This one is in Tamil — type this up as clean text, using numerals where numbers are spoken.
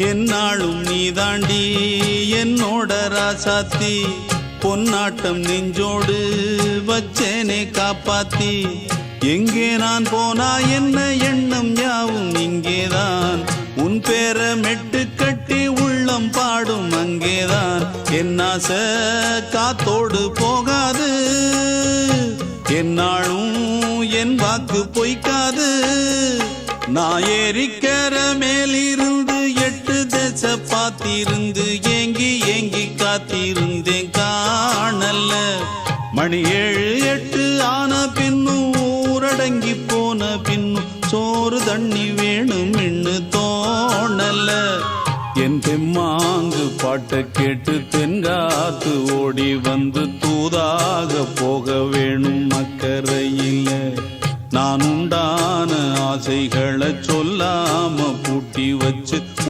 என்னாலும் நீ தாண்டி என்னோட ராசாத்தி பொன்னாட்டம் நெஞ்சோடு வச்சேனே காப்பாத்தி எங்கே நான் போனா என்ன எண்ணம் யாவும் இங்கேதான் உன் பேர மெட்டு கட்டி உள்ளம் பாடும் அங்கேதான் என் ஆசை காத்தோடு போகாது என்னாலும் என் வாக்கு பொய்க்காது நான் ஏறிக்கிற மேலிருந்து 8 தேச பார்த்திருந்து ஏங்கி ஏங்கி காத்திருந்தேன் காணல்ல மணி 7 8 ஆன பின்னும் ஊரடங்கி போன பின்னும் சோறு தண்ணி வேணும் இன்னு தோணல்ல என் தெம்மாங்கு பாட்டை கேட்டு தென்காத்து ஓடி வந்து தூதாக போக வேணும் அக்கறையில் நான் உண்டான ஆசைகளை சொல்லாம பூட்டி வச்சு